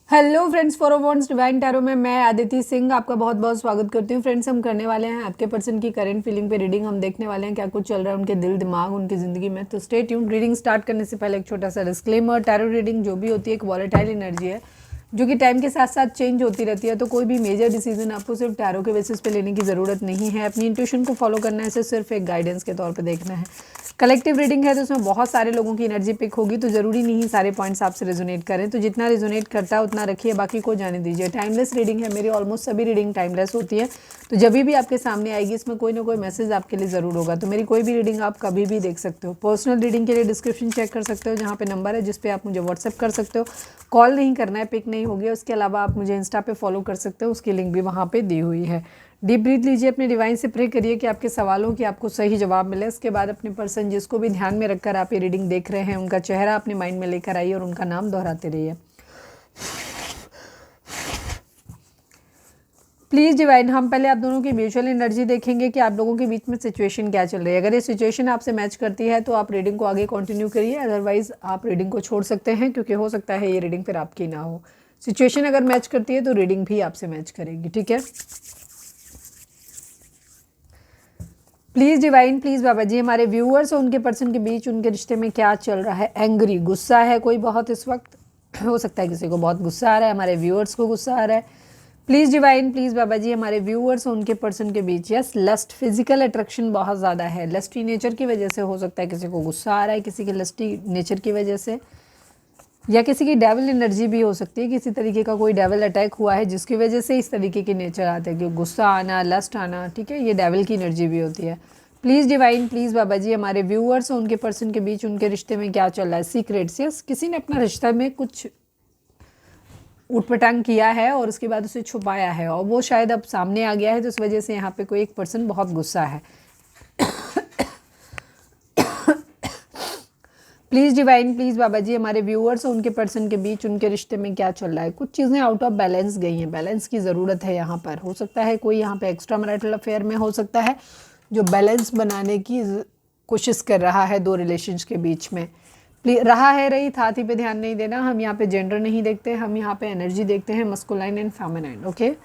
Hello friends, for wants divine tarot में मैं आदिति सिंह आपका बहुत बहुत स्वागत करती हूँ। फ्रेंड्स, हम करने वाले हैं आपके पर्सन की करंट फीलिंग पे रीडिंग। हम देखने वाले हैं क्या कुछ चल रहा है उनके दिल दिमाग उनकी ज़िंदगी में। तो स्टे ट्यून्ड। रीडिंग स्टार्ट करने से पहले एक छोटा सा डिस्क्लेमर, टैरो रीडिंग जो भी होती है एक वॉलेटाइल एनर्जी है जो कि टाइम के साथ साथ चेंज होती रहती है। तो कोई भी मेजर डिसीजन आपको सिर्फ टैरो के बेसिस पे लेने की ज़रूरत नहीं है। अपनी इंट्यूशन को फॉलो करना है, इसे सिर्फ एक गाइडेंस के तौर पे देखना है। कलेक्टिव रीडिंग है तो उसमें बहुत सारे लोगों की एनर्जी पिक होगी, तो ज़रूरी नहीं सारे पॉइंट्स आपसे रेजोनेट करें। तो जितना रेजोनेट करता है उतना रखिए, बाकी को जाने दीजिए। टाइमलेस रीडिंग है मेरी, ऑलमोस्ट सभी रीडिंग टाइमलेस होती है। तो जब भी आपके सामने आएगी इसमें कोई ना कोई मैसेज आपके लिए ज़रूर होगा। तो मेरी कोई भी रीडिंग आप कभी भी देख सकते हो। पर्सनल रीडिंग के लिए डिस्क्रिप्शन चेक कर सकते हो, जहाँ पे नंबर है जिस पे आप मुझे व्हाट्सएप कर सकते हो। कॉल नहीं करना है, पिक नहीं होगी। उसके अलावा आप मुझे इंस्टा पे फॉलो कर सकते हो, उसकी लिंक भी वहाँ पे दी हुई है। डीप ब्रीथ लीजिए, अपने डिवाइन से प्रे करिए कि आपके सवालों की आपको सही जवाब मिले। इसके बाद अपने पर्सन जिसको भी ध्यान में रखकर आप ये रीडिंग देख रहे हैं उनका चेहरा अपने माइंड में लेकर आइए और उनका नाम दोहराते रहिए। प्लीज़ डिवाइन, हम पहले आप दोनों की म्यूचुअल एनर्जी देखेंगे कि आप लोगों के बीच में सिचुएशन क्या चल रही है। अगर ये सिचुएशन आपसे मैच करती है तो आप रीडिंग को आगे कंटिन्यू करिए, अदरवाइज आप रीडिंग को छोड़ सकते हैं, क्योंकि हो सकता है ये रीडिंग फिर आपकी ना हो। सिचुएशन अगर मैच करती है तो रीडिंग भी आपसे मैच करेगी, ठीक है। प्लीज़ डिवाइन, प्लीज़ बाबा जी, हमारे व्यूअर्स और उनके पर्सन के बीच उनके रिश्ते में क्या चल रहा है। एंग्री, गुस्सा है कोई बहुत इस वक्त, हो सकता है किसी को बहुत गुस्सा आ रहा है, हमारे व्यूअर्स को गुस्सा आ रहा है। प्लीज़ डिवाइन, प्लीज़ बाबा जी, हमारे व्यूअर्स और उनके पर्सन के बीच यस लस्ट, फिजिकल अट्रैक्शन बहुत ज़्यादा है। लस्टी नेचर की वजह से हो सकता है किसी को गुस्सा आ रहा है, किसी के लस्टी नेचर की वजह से, या किसी की डेविल एनर्जी भी हो सकती है। किसी तरीके का कोई डेविल अटैक हुआ है जिसकी वजह से इस तरीके के नेचर आते हैं कि गुस्सा आना, लस्ट आना, ठीक है, ये डेविल की एनर्जी भी होती है। प्लीज़ डिवाइन, प्लीज़ बाबा जी, हमारे व्यूअर्स और उनके पर्सन के बीच उनके रिश्ते में क्या चल रहा है। सीक्रेट्स, यस, किसी ने अपना रिश्ता में कुछ उटपटांग किया है और उसके बाद उसे छुपाया है और वो शायद अब सामने आ गया है, तो इस वजह से यहाँ पे कोई एक पर्सन बहुत गुस्सा है। प्लीज़ डिवाइन, प्लीज़ बाबा जी, हमारे व्यूअर्स और उनके पर्सन के बीच उनके रिश्ते में क्या चल रहा है। कुछ चीज़ें आउट ऑफ बैलेंस गई हैं, बैलेंस की ज़रूरत है यहाँ पर। हो सकता है कोई यहाँ पे एक्स्ट्रा मैरिटल अफेयर में हो सकता है जो बैलेंस बनाने की कोशिश कर रहा है दो रिलेशंस के बीच में। रहा है रही थाती पे ध्यान नहीं देना। हम यहाँ पे जेंडर नहीं देखते, हम यहाँ पे एनर्जी देखते हैं, masculine and feminine, okay.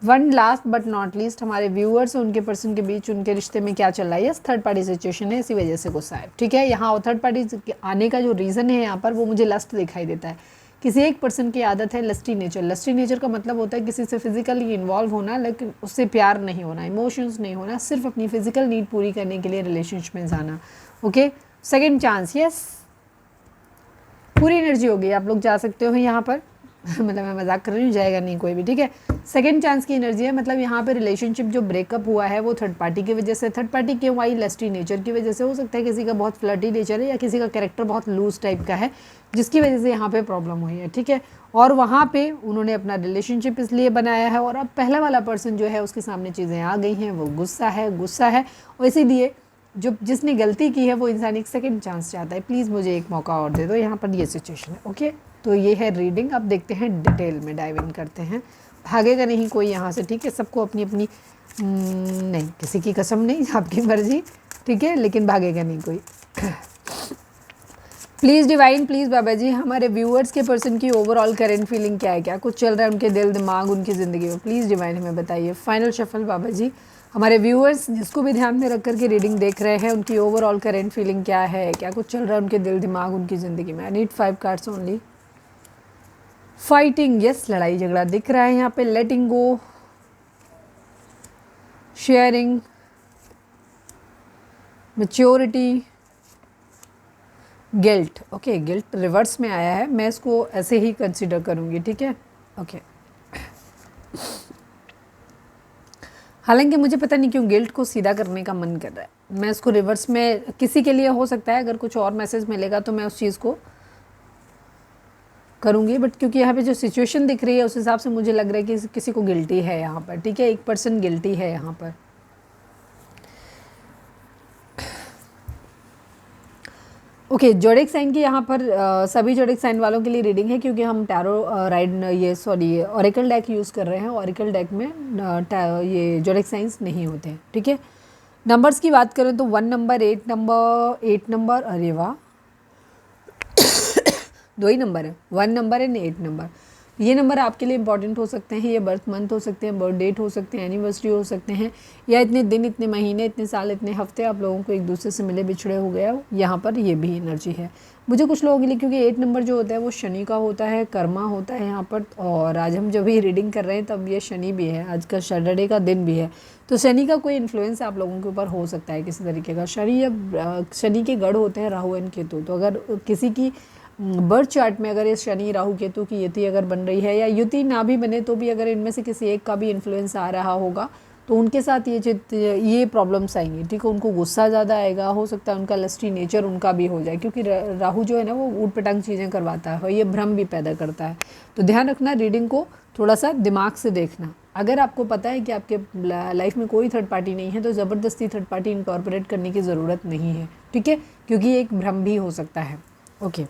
One last but not least, हमारे व्यूअर्स और उनके पर्सन के बीच उनके रिश्ते में क्या चल रहा है। यस, थर्ड पार्टी सिचुएशन है, इसी वजह से गुस्सा है, ठीक है। यहाँ थर्ड पार्टी आने का जो रीज़न है यहाँ पर वो मुझे लस्ट दिखाई देता है। किसी एक पर्सन की आदत है लस्टी नेचर। लस्टी नेचर का मतलब होता है किसी से फिजिकली इन्वॉल्व होना, लेकिन उससे प्यार नहीं होना, इमोशंस नहीं होना, सिर्फ अपनी फिजिकल नीड पूरी करने के लिए रिलेशनशिप में जाना, ओके। सेकेंड चांस, यस, पूरी एनर्जी होगी, आप लोग जा सकते हो यहाँ पर। मतलब मैं मजाक कर रही हूँ, जाएगा नहीं कोई भी, ठीक है। सेकंड चांस की एनर्जी है, मतलब यहाँ पे रिलेशनशिप जो ब्रेकअप हुआ है वो थर्ड पार्टी की वजह से। थर्ड पार्टी क्यों आई? लस्टी नेचर की वजह से। हो सकता है किसी का बहुत फ्लर्टी नेचर है या किसी का कैरेक्टर बहुत लूज टाइप का है जिसकी वजह से यहाँ पे प्रॉब्लम हुई है, ठीक है। और वहाँ पे उन्होंने अपना रिलेशनशिप इसलिए बनाया है और अब पहला वाला पर्सन जो है उसके सामने चीज़ें आ गई हैं, वो गुस्सा है और इसीलिए जो जिसने गलती की है वो इंसान एक सेकंड चांस चाहता है। प्लीज़ मुझे एक मौका और दे दो। यहाँ पर ये सिचुएशन है, ओके। तो ये है रीडिंग। अब देखते हैं डिटेल में, डाइव इन करते हैं। भागेगा नहीं कोई यहाँ से, ठीक है। सबको अपनी अपनी नहीं, किसी की कसम नहीं, आपकी मर्जी, ठीक है, लेकिन भागेगा नहीं कोई। प्लीज़ डिवाइन, प्लीज़ बाबा जी, हमारे व्यूअर्स के पर्सन की ओवरऑल करंट फीलिंग क्या है, क्या कुछ चल रहा है उनके दिल दिमाग उनकी ज़िंदगी में। प्लीज़ डिवाइन हमें बताइए। फाइनल शफल बाबा जी, हमारे व्यूअर्स जिसको भी ध्यान में रख कर के रीडिंग देख रहे हैं उनकी ओवरऑल करंट फीलिंग क्या है, क्या कुछ चल रहा है उनके दिल दिमाग उनकी ज़िंदगी में। I need 5 cards only. Fighting, yes, लड़ाई झगड़ा दिख रहा है यहाँ पे। Letting go, sharing, maturity, guilt, okay. Guilt reverse में आया है, मैं इसको ऐसे ही कंसिडर करूँगी, ठीक है, ओके। हालांकि मुझे पता नहीं क्यों गिल्ट को सीधा करने का मन कर रहा है। मैं इसको रिवर्स में, किसी के लिए हो सकता है अगर कुछ और मैसेज मिलेगा तो मैं उस चीज़ को करूँगी, बट क्योंकि यहाँ पे जो सिचुएशन दिख रही है उस हिसाब से मुझे लग रहा है कि किसी को गिल्टी है यहाँ पर, ठीक है। एक पर्सन गिल्टी है यहाँ पर। ओके, जोडिक साइन की यहाँ पर सभी जोडिक साइन वालों के लिए रीडिंग है, क्योंकि हम टैरो ऑरेकल डेक यूज़ कर रहे हैं। ऑरेकल डेक में ये जोडिक साइंस नहीं होते हैं, ठीक है। नंबर्स की बात करें तो 1 नंबर, 8 नंबर, अरे वाह, 2 ही नंबर है, 1 नंबर एंड 8 नंबर। ये नंबर आपके लिए इंपॉर्टेंट हो सकते हैं, ये बर्थ मंथ हो सकते हैं, बर्थ डेट हो सकते हैं, एनिवर्सरी हो सकते हैं, या इतने दिन, इतने महीने, इतने साल, इतने हफ्ते आप लोगों को एक दूसरे से मिले बिछड़े हो गया, यहाँ पर ये भी एनर्जी है मुझे कुछ लोगों के लिए, क्योंकि 8 नंबर जो होता है वो शनि का होता है, कर्मा होता है यहाँ पर। और आज हम जब भी रीडिंग कर रहे हैं तब ये शनि भी है, आज का सैटरडे का दिन भी है, तो शनि का कोई इन्फ्लुएंस आप लोगों के ऊपर हो सकता है किसी तरीके का। शनि जब शनि के गढ़ होते हैं राहु एंड केतु, तो अगर किसी की बर्थ चार्ट में अगर ये शनि राहु केतु की युति अगर बन रही है, या युति ना भी बने तो भी अगर इनमें से किसी एक का भी इन्फ्लुएंस आ रहा होगा, तो उनके साथ ये प्रॉब्लम्स आएंगी, ठीक है। उनको गुस्सा ज़्यादा आएगा, हो सकता है उनका लस्टी नेचर उनका भी हो जाए, क्योंकि राहु जो है ना वो ऊट पटांग चीज़ें करवाता है और ये भ्रम भी पैदा करता है। तो ध्यान रखना, रीडिंग को थोड़ा सा दिमाग से देखना। अगर आपको पता है कि आपके लाइफ में कोई थर्ड पार्टी नहीं है, तो ज़बरदस्ती थर्ड पार्टी इनकॉर्पोरेट करने की ज़रूरत नहीं है, ठीक है, क्योंकि ये एक भ्रम भी हो सकता है। ओके,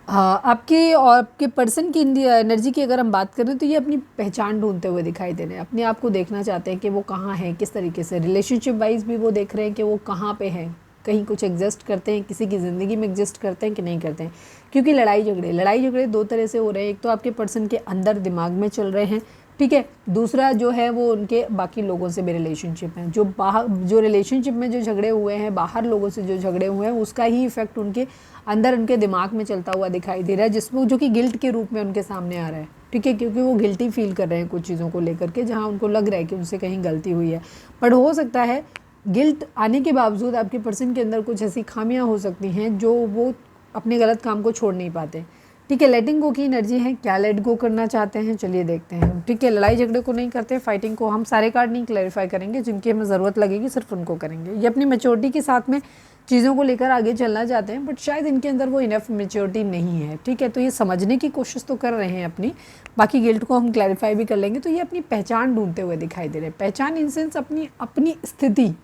आपके और आपके पर्सन की एनर्जी की अगर हम बात करें तो ये अपनी पहचान ढूंढते हुए दिखाई दे रहे हैं, अपने आप को देखना चाहते हैं कि वो कहाँ हैं, किस तरीके से। रिलेशनशिप वाइज भी वो देख रहे हैं कि वो कहाँ पे हैं, कहीं कुछ एग्जिस्ट करते हैं, किसी की ज़िंदगी में एग्जिस्ट करते हैं कि नहीं करते हैं। क्योंकि लड़ाई झगड़े दो तरह से हो रहे हैं, एक तो आपके पर्सन के अंदर दिमाग में चल रहे हैं, ठीक है, दूसरा जो है वो उनके बाकी लोगों से भी रिलेशनशिप हैं, जो बाहर जो रिलेशनशिप में जो झगड़े हुए हैं, बाहर लोगों से जो झगड़े हुए हैं, उसका ही इफेक्ट उनके अंदर उनके दिमाग में चलता हुआ दिखाई दे रहा है, जिसमें जो कि गिल्ट के रूप में उनके सामने आ रहा है, ठीक है, क्योंकि वो गिल्टी फील कर रहे हैं कुछ चीज़ों को लेकर के, जहाँ उनको लग रहा है कि उनसे कहीं गलती हुई है। बट हो सकता है गिल्ट आने के बावजूद आपके पर्सन के अंदर कुछ ऐसी खामियां हो सकती हैं जो वो अपने गलत काम को छोड़ नहीं पाते, ठीक है। लेटिंग गो की एनर्जी है, क्या लेट गो करना चाहते हैं, चलिए देखते हैं, ठीक है। लड़ाई झगड़े को नहीं करते, फाइटिंग को हम सारे कार्ड नहीं क्लैरिफाई करेंगे, जिनकी हमें ज़रूरत लगेगी सिर्फ उनको करेंगे। ये अपनी मैच्योरिटी के साथ में चीज़ों को लेकर आगे चलना चाहते हैं, बट शायद इनके अंदर वो इनफ मैच्योरिटी नहीं है, ठीक है। तो ये समझने की कोशिश तो कर रहे हैं अपनी, बाकी गिल्ट को हम क्लैरिफाई भी कर लेंगे। तो ये अपनी पहचान ढूंढते हुए दिखाई दे रहे हैं, पहचान इन सेंस अपनी स्थिति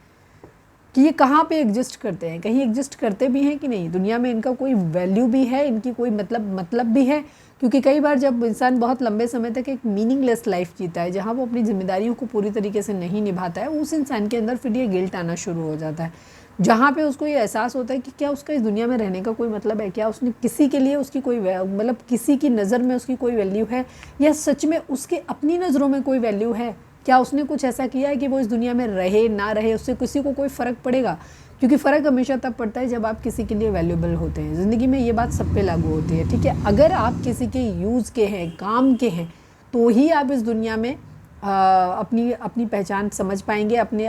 कि ये कहाँ पे एग्जिस्ट करते हैं, कहीं एग्जिस्ट करते भी हैं कि नहीं, दुनिया में इनका कोई वैल्यू भी है, इनकी कोई मतलब भी है। क्योंकि कई बार जब इंसान बहुत लंबे समय तक एक मीनिंगलेस लाइफ जीता है, जहाँ वो अपनी जिम्मेदारियों को पूरी तरीके से नहीं निभाता है, उस इंसान के अंदर फिर ये गिल्ट आना शुरू हो जाता है, जहाँ पे उसको ये एहसास होता है कि क्या उसका इस दुनिया में रहने का कोई मतलब है, क्या उसने किसी के लिए उसकी कोई मतलब किसी की नज़र में उसकी कोई वैल्यू है, या सच में उसके अपनी नज़रों में कोई वैल्यू है, क्या उसने कुछ ऐसा किया है कि वो इस दुनिया में रहे ना रहे उससे किसी को कोई फ़र्क पड़ेगा। क्योंकि फ़र्क हमेशा तब पड़ता है जब आप किसी के लिए वैल्यूबल होते हैं। ज़िंदगी में ये बात सब पे लागू होती है, ठीक है। अगर आप किसी के यूज़ के हैं, काम के हैं, तो ही आप इस दुनिया में अपनी पहचान समझ पाएंगे, अपने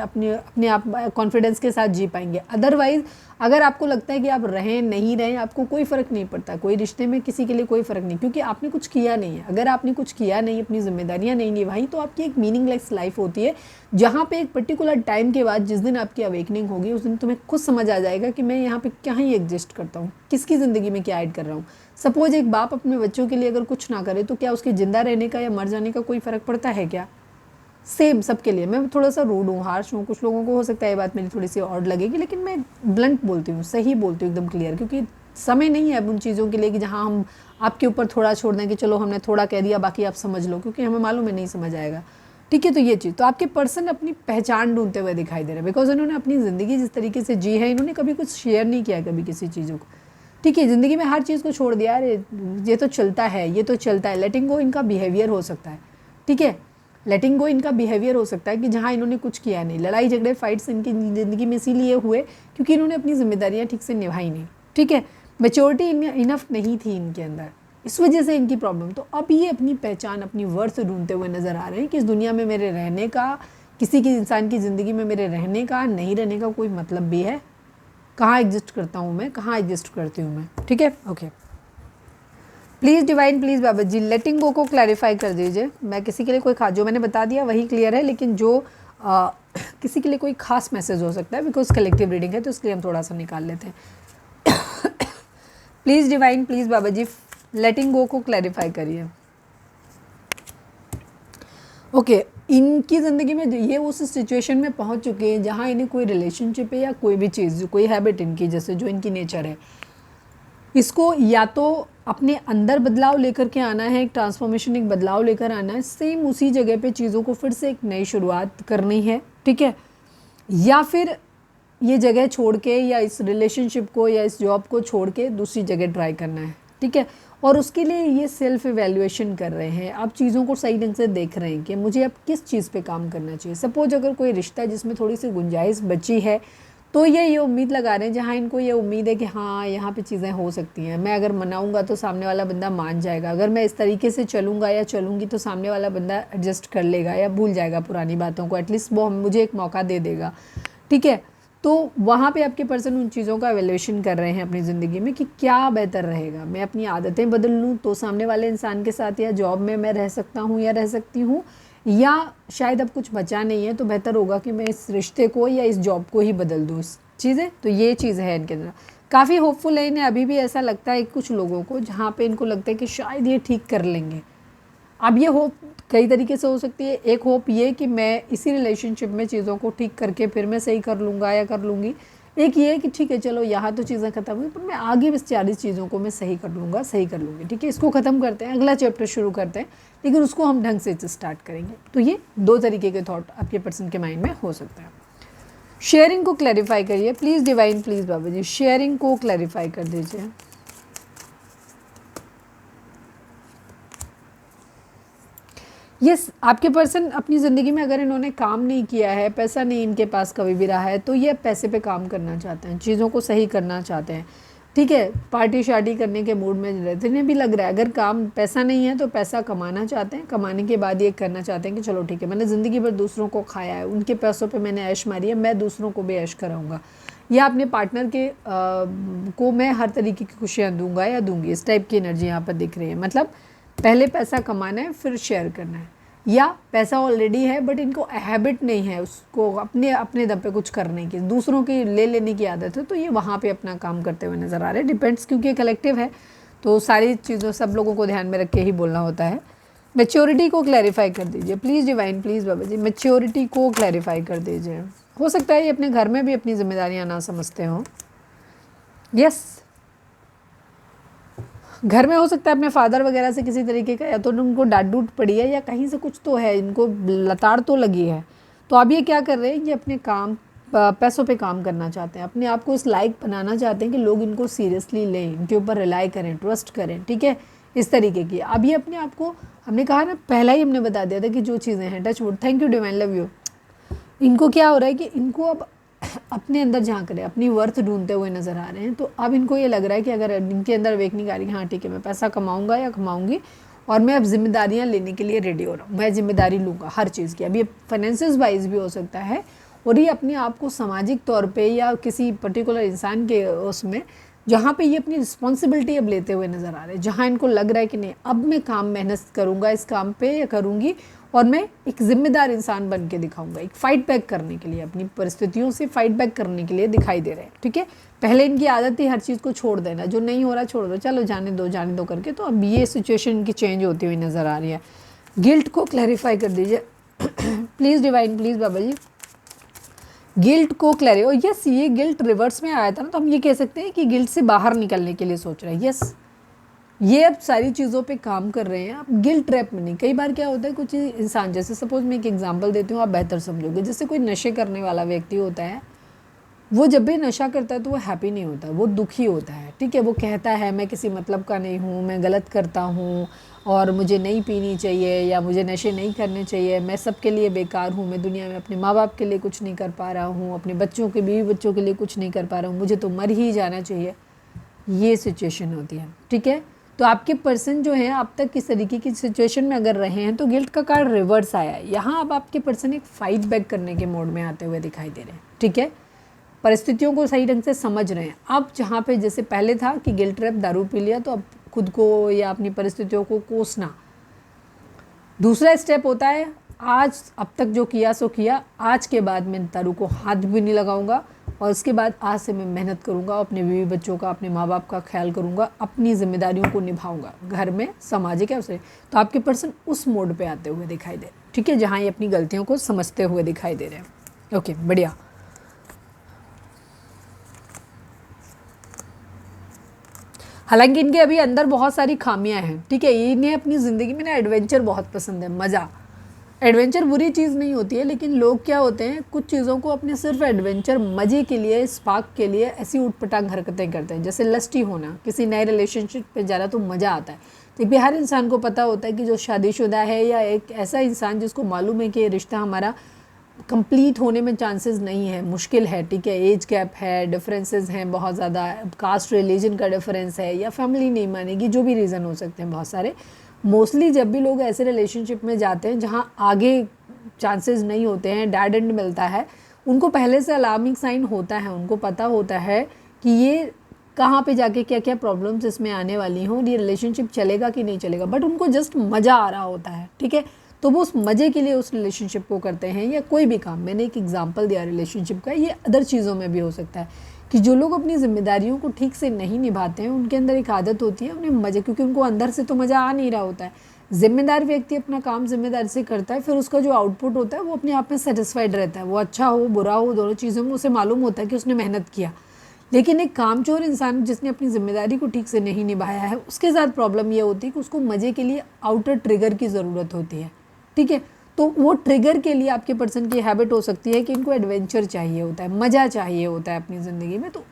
आप कॉन्फिडेंस के साथ जी पाएंगे। अदरवाइज़ अगर आपको लगता है कि आप रहें नहीं रहें, आपको कोई फ़र्क नहीं पड़ता, कोई रिश्ते में किसी के लिए कोई फ़र्क नहीं, क्योंकि आपने कुछ किया नहीं है। अगर आपने कुछ किया नहीं, अपनी जिम्मेदारियां नहीं निभाई, तो आपकी एक मीनिंगलेस लाइफ होती है, जहाँ पे एक पर्टिकुलर टाइम के बाद जिस दिन आपकी अवेकनिंग होगी, उस दिन तुम्हें खुद समझ आ जाएगा कि मैं यहाँ पे क्या ही एग्जिस्ट करता हूँ, किसकी ज़िंदगी में क्या ऐड कर रहा हूँ। सपोज एक बाप अपने बच्चों के लिए अगर कुछ ना करे, तो क्या उसके ज़िंदा रहने का या मर जाने का कोई फ़र्क पड़ता है क्या? सेम सबके लिए। मैं थोड़ा सा रूड हूँ, हार्श हूँ, कुछ लोगों को हो सकता है ये बात मेरी थोड़ी सी ऑड लगेगी, लेकिन मैं ब्लंट बोलती हूँ, सही बोलती हूँ, एकदम क्लियर, क्योंकि समय नहीं है अब उन चीज़ों के लिए कि जहाँ हम आपके ऊपर थोड़ा छोड़ दें कि चलो हमने थोड़ा कह दिया बाकी आप समझ लो, क्योंकि हमें मालूम है नहीं समझ आएगा, ठीक है। तो ये चीज़, तो आपके पर्सन अपनी पहचान ढूंढते हुए दिखाई दे रहे हैं, बिकॉज इन्होंने अपनी ज़िंदगी जिस तरीके से जी है, इन्होंने कभी कुछ शेयर नहीं किया कभी किसी चीज़ों को, ठीक है। ज़िंदगी में हर चीज़ को छोड़ दिया, अरे ये तो चलता है, ये तो चलता है। लेटिंग गो इनका बिहेवियर हो सकता है, ठीक है। लेटिंग गो इनका बिहेवियर हो सकता है कि जहाँ इन्होंने कुछ किया नहीं, लड़ाई झगड़े फाइट्स इनकी ज़िंदगी में इसीलिए हुए क्योंकि इन्होंने अपनी जिम्मेदारियाँ ठीक से निभाई नहीं, ठीक है। मैच्योरिटी इनफ नहीं थी इनके अंदर, इस वजह से इनकी प्रॉब्लम। तो अब ये अपनी पहचान, अपनी वर्थ ढूंढते हुए नज़र आ रहे हैं कि इस दुनिया में मेरे रहने का, किसी की इंसान की ज़िंदगी में मेरे रहने का नहीं रहने का कोई मतलब भी है, कहाँ एग्जिस्ट करता हूँ मैं, कहाँ एग्जिस्ट करती हूँ मैं, ठीक है। Okay, please divine, please Baba जी लेटिंग गो को क्लैरिफाई कर दीजिए। मैं किसी के लिए कोई खास, जो मैंने बता दिया वही क्लियर है, लेकिन जो किसी के लिए कोई खास मैसेज हो सकता है, बिकॉज कलेक्टिव रीडिंग है, तो इसलिए हम थोड़ा सा निकाल लेते हैं। प्लीज़ डिवाइन, प्लीज़ बाबा जी लेटिंग गो को क्लैरिफाई करिए। ओके, इनकी ज़िंदगी में ये उस सिचुएशन में पहुंच चुके हैं जहां इन्हें कोई रिलेशनशिप है या कोई भी चीज़, कोई हैबिट इनकी, जैसे जो इनकी नेचर है, इसको या तो अपने अंदर बदलाव लेकर के आना है, एक ट्रांसफॉर्मेशन, एक बदलाव लेकर आना है, सेम उसी जगह पे चीज़ों को फिर से एक नई शुरुआत करनी है, ठीक है। या फिर ये जगह छोड़ के, या इस रिलेशनशिप को या इस जॉब को छोड़ के दूसरी जगह ट्राई करना है, ठीक है। और उसके लिए ये सेल्फ इवैल्यूएशन कर रहे हैं, आप चीज़ों को सही ढंग से देख रहे हैं कि मुझे अब किस चीज़ पे काम करना चाहिए। सपोज अगर कोई रिश्ता है जिसमें थोड़ी सी गुंजाइश बची है, तो ये उम्मीद लगा रहे हैं, जहाँ इनको ये उम्मीद है कि हाँ यहाँ पे चीज़ें हो सकती हैं, मैं अगर मनाऊंगा तो सामने वाला बंदा मान जाएगा, अगर मैं इस तरीके से चलूँगा या चलूँगी तो सामने वाला बंदा एडजस्ट कर लेगा या भूल जाएगा पुरानी बातों को, एटलीस्ट वो मुझे एक मौका दे देगा, ठीक है। तो वहाँ पे आपके पर्सन उन चीज़ों का एवेल्यूएशन कर रहे हैं अपनी ज़िंदगी में कि क्या बेहतर रहेगा, मैं अपनी आदतें बदल लूँ तो सामने वाले इंसान के साथ या जॉब में मैं रह सकता हूँ या रह सकती हूँ, या शायद अब कुछ बचा नहीं है तो बेहतर होगा कि मैं इस रिश्ते को या इस जॉब को ही बदल दूँ इस चीज़ें। तो ये चीज़ है इनके अंदर, काफ़ी होपफुल है इन्हें अभी भी, ऐसा लगता है कुछ लोगों को जहाँ पे इनको लगता है कि शायद ये ठीक कर लेंगे। अब ये होप कई तरीके से हो सकती है, एक होप ये कि मैं इसी रिलेशनशिप में चीज़ों को ठीक करके फिर मैं सही कर लूँगा या कर लूँगी, एक ये है कि ठीक है चलो यहाँ तो चीज़ें ख़त्म हुई पर मैं आगे बस 40 चीज़ों को मैं सही कर लूँगा, सही कर लूँगी, ठीक है। इसको ख़त्म करते हैं, अगला चैप्टर शुरू करते हैं, लेकिन उसको हम ढंग से स्टार्ट करेंगे। तो ये 2 तरीके के थॉट आपके पर्सन के माइंड में हो सकता है। शेयरिंग को क्लैरिफाई करिए please divine, please Baba ji sharing को क्लैरिफाई कर दीजिए। यस, आपके पर्सन अपनी ज़िंदगी में अगर इन्होंने काम नहीं किया है, पैसा नहीं इनके पास कभी भी रहा है, तो ये पैसे पे काम करना चाहते हैं, चीज़ों को सही करना चाहते हैं, ठीक है। पार्टी शार्टी करने के मूड में रहते, इन्हें भी लग रहा है अगर काम पैसा नहीं है तो पैसा कमाना चाहते हैं, कमाने के बाद ये करना चाहते हैं कि चलो ठीक है मैंने ज़िंदगी भर दूसरों को खाया है, उनके पैसों पर मैंने ऐश मारी है, मैं दूसरों को भी ऐश कराऊँगा, या अपने पार्टनर के को मैं हर तरीके की खुशियाँ दूंगा या दूंगी, इस टाइप की एनर्जी यहाँ पर दिख रही है। मतलब पहले पैसा कमाना है फिर शेयर करना है, या पैसा ऑलरेडी है बट इनको हैबिट नहीं है उसको अपने दम पे कुछ करने की, दूसरों की ले लेने की आदत है, तो ये वहाँ पे अपना काम करते हुए नज़र आ रहे हैं। डिपेंड्स, क्योंकि कलेक्टिव है तो सारी चीज़ों सब लोगों को ध्यान में रख के ही बोलना होता है। मैच्योरिटी को क्लैरिफाई कर दीजिए please divine, please Baba ji maturity को क्लैरिफाई कर दीजिए। हो सकता है ये अपने घर में भी अपनी जिम्मेदारियाँ ना समझते हों। यस, घर में हो सकता है अपने फादर वगैरह से किसी तरीके का या तो उनको डांट डूट पड़ी है या कहीं से कुछ तो है, इनको लताड़ तो लगी है। तो अब ये क्या कर रहे हैं, ये अपने काम पैसों पे काम करना चाहते हैं, अपने आप को इस लायक बनाना चाहते हैं कि लोग इनको सीरियसली लें, इनके ऊपर रिलाई करें, ट्रस्ट करें, ठीक है, इस तरीके की। अब ये अपने आप को, हमने कहा ना पहला ही हमने बता दिया था कि जो चीज़ें हैं, touch wood, thank you divine, love you, इनको क्या हो रहा है कि इनको अब अपने अंदर झांक रहे हैं, अपनी वर्थ ढूंढते हुए नज़र आ रहे हैं। तो अब इनको ये लग रहा है कि अगर इनके अंदर अवेकनिंग आ रही है, हाँ ठीक है मैं पैसा कमाऊंगा या कमाऊंगी और मैं अब जिम्मेदारियां लेने के लिए रेडी हो रहा हूँ, मैं जिम्मेदारी लूँगा हर चीज़ की। अब ये फाइनेंसिस वाइज भी हो सकता है, और ये अपने आप को सामाजिक तौर पर या किसी पर्टिकुलर इंसान के उसमें जहाँ पे ये अपनी रिस्पॉन्सिबिलिटी अब लेते हुए नज़र आ रहे हैं, जहाँ इनको लग रहा है कि नहीं अब मैं काम मेहनत करूँगा इस काम पे या करूँगी और मैं एक ज़िम्मेदार इंसान बन के दिखाऊंगा, एक फ़ाइट बैक करने के लिए, अपनी परिस्थितियों से फाइट बैक करने के लिए दिखाई दे रहे हैं, ठीक है। पहले इनकी आदत थी हर चीज़ को छोड़ देना, जो नहीं हो रहा छोड़ दो, चलो जाने दो करके, तो अब ये सिचुएशन इनकी चेंज होती हुई नज़र आ रही है। गिल्ट को क्लैरिफाई कर दीजिए please divine, please Baba ji guilt को क्लैरिफाई। और यस, ये गिल्ट रिवर्स में आया था ना, तो हम ये कह सकते हैं कि गिल्ट से बाहर निकलने के लिए सोच रहे हैं। यस, ये अब सारी चीज़ों पे काम कर रहे हैं, आप गिल्ट ट्रैप में नहीं। कई बार क्या होता है कुछ इंसान, जैसे सपोज मैं एक एग्जांपल देती हूँ आप बेहतर समझोगे, जैसे कोई नशे करने वाला व्यक्ति होता है, वो जब भी नशा करता है तो वो हैप्पी नहीं होता, वो दुखी होता है, ठीक है। वो कहता है मैं किसी मतलब का नहीं हूँ, मैं गलत करता हूँ और मुझे नहीं पीनी चाहिए या मुझे नशे नहीं करने चाहिए, मैं सबके लिए बेकार हूँ, मैं दुनिया में अपने माँ बाप के लिए कुछ नहीं कर पा रहा हूँ, अपने बच्चों के बीवी बच्चों के लिए कुछ नहीं कर पा रहा हूँ, मुझे तो मर ही जाना चाहिए, ये सिचुएशन होती है, ठीक है। तो आपके पर्सन जो है अब तक किस तरीके की सिचुएशन में अगर रहे हैं तो गिल्ट का कार्ड रिवर्स आया है यहाँ। अब आपके पर्सन एक फाइट बैक करने के मोड में आते हुए दिखाई दे रहे हैं, ठीक है। परिस्थितियों को सही ढंग से समझ रहे हैं। अब जहाँ पे जैसे पहले था कि गिल्ट ट्रैप, दारू पी लिया तो अब खुद को या अपनी परिस्थितियों को कोसना। दूसरा स्टेप होता है आज अब तक जो किया सो किया, आज के बाद मैं दारू को हाथ भी नहीं लगाऊंगा और उसके बाद आज से मैं मेहनत करूंगा, अपने बीवी बच्चों का, अपने माँ बाप का ख्याल करूंगा, अपनी जिम्मेदारियों को निभाऊंगा, घर में सामाजिक है उसे। तो आपके पर्सन उस मोड पे आते हुए दिखाई दे, ठीक है, जहाँ ये अपनी गलतियों को समझते हुए दिखाई दे रहे हैं। ओके, बढ़िया। हालांकि इनके अभी अंदर बहुत सारी खामियां हैं, ठीक है। इन्हें अपनी ज़िंदगी में ना एडवेंचर बहुत पसंद है, मज़ा, एडवेंचर बुरी चीज़ नहीं होती है, लेकिन लोग क्या होते हैं, कुछ चीज़ों को अपने सिर्फ एडवेंचर मज़े के लिए, स्पार्क के लिए ऐसी उटपटांग हरकतें करते हैं। जैसे लस्टी होना, किसी नए रिलेशनशिप पे जाना तो मज़ा आता है। तो भी हर इंसान को पता होता है कि जो शादीशुदा है या एक ऐसा इंसान जिसको मालूम है कि ये रिश्ता हमारा कंप्लीट होने में चांसेस नहीं है, मुश्किल है, ठीक है, एज गैप है, डिफरेंसेस हैं बहुत ज़्यादा, कास्ट रिलीजन का डिफरेंस है, या फैमिली नहीं मानेगी, जो भी रीज़न हो सकते हैं बहुत सारे। मोस्टली जब भी लोग ऐसे रिलेशनशिप में जाते हैं जहाँ आगे चांसेस नहीं होते हैं, डेड एंड मिलता है, उनको पहले से अलार्मिंग साइन होता है, उनको पता होता है कि ये कहाँ पे जाके क्या क्या प्रॉब्लम्स इसमें आने वाली हों, ये रिलेशनशिप चलेगा कि नहीं चलेगा, बट उनको जस्ट मज़ा आ रहा होता है, ठीक है। तो वो उस मज़े के लिए उस रिलेशनशिप को करते हैं, या कोई भी काम। मैंने एक एग्जांपल दिया रिलेशनशिप का, ये अदर चीज़ों में भी हो सकता है कि जो लोग अपनी जिम्मेदारियों को ठीक से नहीं निभाते हैं, उनके अंदर एक आदत होती है उन्हें मज़े, क्योंकि उनको अंदर से तो मज़ा आ नहीं रहा होता है। जिम्मेदार व्यक्ति अपना काम जिम्मेदारी से करता है, फिर उसका जो आउटपुट होता है वो अपने आप में सेटिस्फाइड रहता है, वो अच्छा हो बुरा हो, दोनों चीज़ों में उसे मालूम होता है कि उसने मेहनत किया। लेकिन एक कामचोर इंसान जिसने अपनी जिम्मेदारी को ठीक से नहीं निभाया है, उसके साथ प्रॉब्लम ये होती है कि उसको मज़े के लिए आउटर ट्रिगर की ज़रूरत होती है, ठीक है। तो वो ट्रिगर के लिए आपके पर्सन की हैबिट हो सकती है कि इनको एडवेंचर चाहिए होता है, मज़ा चाहिए होता है अपनी ज़िंदगी में, तो